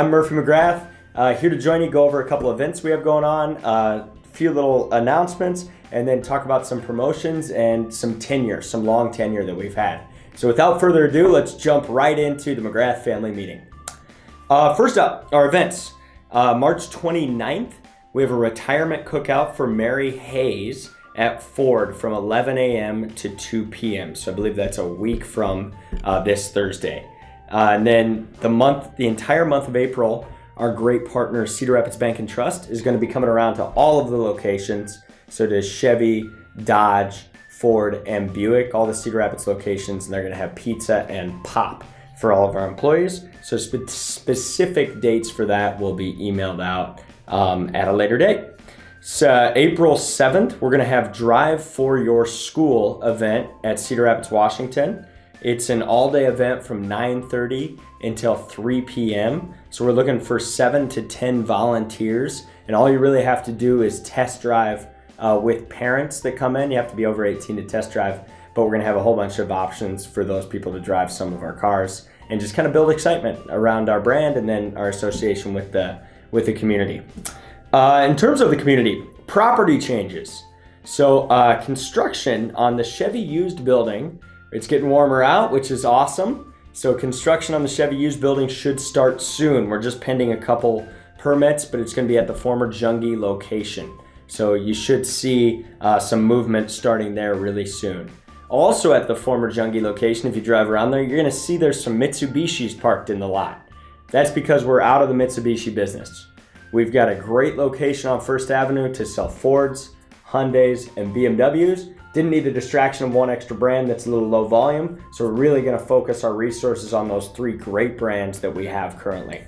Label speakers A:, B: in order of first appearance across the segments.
A: I'm Murphy McGrath, here to join you, go over a couple events we have going on, a few little announcements, and then talk about some promotions and some tenure, some long tenure that we've had. So without further ado, let's jump right into the McGrath family meeting. First up, our events. March 29th, we have a retirement cookout for Mary Hayes at Ford from 11 a.m. to 2 p.m. So I believe that's a week from this Thursday. And then the entire month of April, our great partner Cedar Rapids Bank and Trust is going to be coming around to all of the locations. So to Chevy, Dodge, Ford, and Buick, all the Cedar Rapids locations, and they're going to have pizza and pop for all of our employees. So specific dates for that will be emailed out at a later date. So April 7th, we're going to have Drive for Your School event at Cedar Rapids, Washington. It's an all-day event from 9:30 until 3 p.m. So we're looking for 7 to 10 volunteers, and all you really have to do is test drive with parents that come in. You have to be over 18 to test drive, but we're gonna have a whole bunch of options for those people to drive some of our cars and just kind of build excitement around our brand and then our association with the community. In terms of the community, property changes. So construction on the Chevy used building, it's getting warmer out, which is awesome. So construction on the Chevy used building should start soon. We're just pending a couple permits, but it's gonna be at the former Jungie location. So you should see some movement starting there really soon. Also at the former Jungie location, if you drive around there, you're gonna see there's some Mitsubishis parked in the lot. That's because we're out of the Mitsubishi business. We've got a great location on First Avenue to sell Fords, Hyundais, and BMWs. Didn't need the distraction of one extra brand that's a little low volume, so we're really gonna focus our resources on those three great brands that we have currently.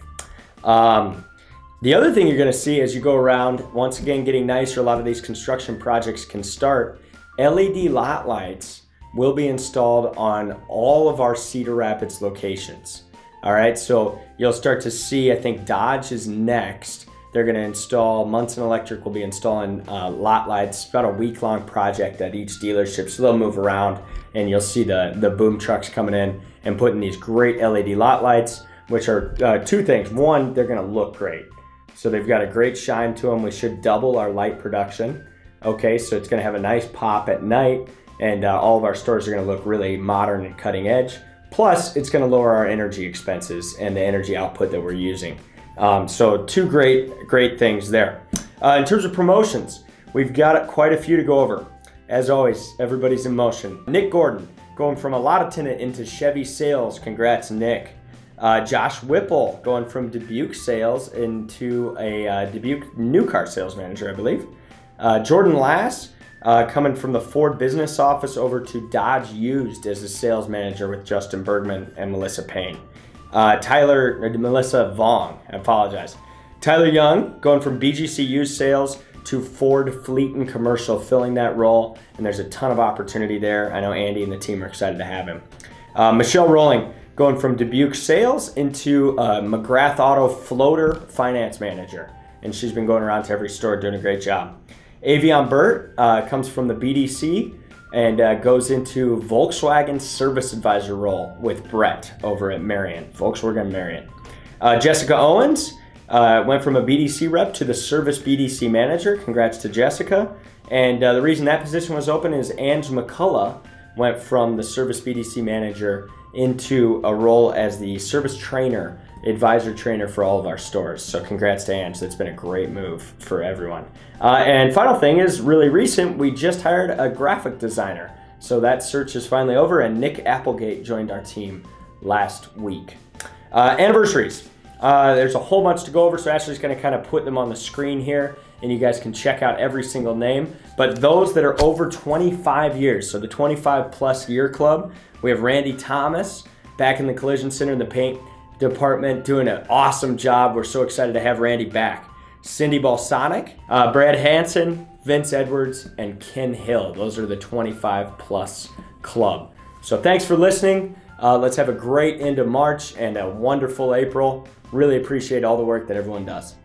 A: The other thing you're gonna see as you go around, once again getting nicer, a lot of these construction projects can start, LED lot lights will be installed on all of our Cedar Rapids locations. All right, so you'll start to see, I think Dodge is next. They're gonna install, Munson Electric will be installing lot lights, about a week-long project at each dealership, so they'll move around and you'll see the boom trucks coming in and putting these great LED lot lights, which are two things. One, they're gonna look great. So they've got a great shine to them. We should double our light production. Okay, so it's gonna have a nice pop at night and all of our stores are gonna look really modern and cutting edge. Plus, it's gonna lower our energy expenses and the energy output that we're using. So two great things there. In terms of promotions, we've got quite a few to go over. As always, everybody's in motion. Nick Gordon, going from a lot attendant into Chevy sales. Congrats, Nick. Josh Whipple, going from Dubuque sales into a Dubuque new car sales manager, I believe. Jordan Lass, coming from the Ford business office over to Dodge used as a sales manager with Justin Bergman and Melissa Payne. Melissa Vong, I apologize. Tyler Young, going from BGC used sales to Ford fleet and commercial, filling that role, and there's a ton of opportunity there. I know Andy and the team are excited to have him. Michelle Rowling, going from Dubuque sales into McGrath Auto floater finance manager, and she's been going around to every store doing a great job. Avion Burt comes from the BDC and goes into Volkswagen service advisor role with Brett over at Marion, Volkswagen Marion. Jessica Owens went from a BDC rep to the service BDC manager. Congrats to Jessica. And the reason that position was open is Ange McCullough went from the service BDC manager into a role as the service trainer, advisor trainer for all of our stores. So congrats to Ange, that's been a great move for everyone. And final thing is really recent, we just hired a graphic designer. So that search is finally over and Nick Applegate joined our team last week. Anniversaries, there's a whole bunch to go over, so Ashley's gonna kind of put them on the screen here and you guys can check out every single name. But those that are over 25 years, so the 25 plus year club, we have Randy Thomas back in the collision center in the paint department doing an awesome job. We're so excited to have Randy back. Cindy Balsonic, Brad Hansen, Vince Edwards, and Ken Hill. Those are the 25 plus club. So thanks for listening. Let's have a great end of March and a wonderful April. Really appreciate all the work that everyone does.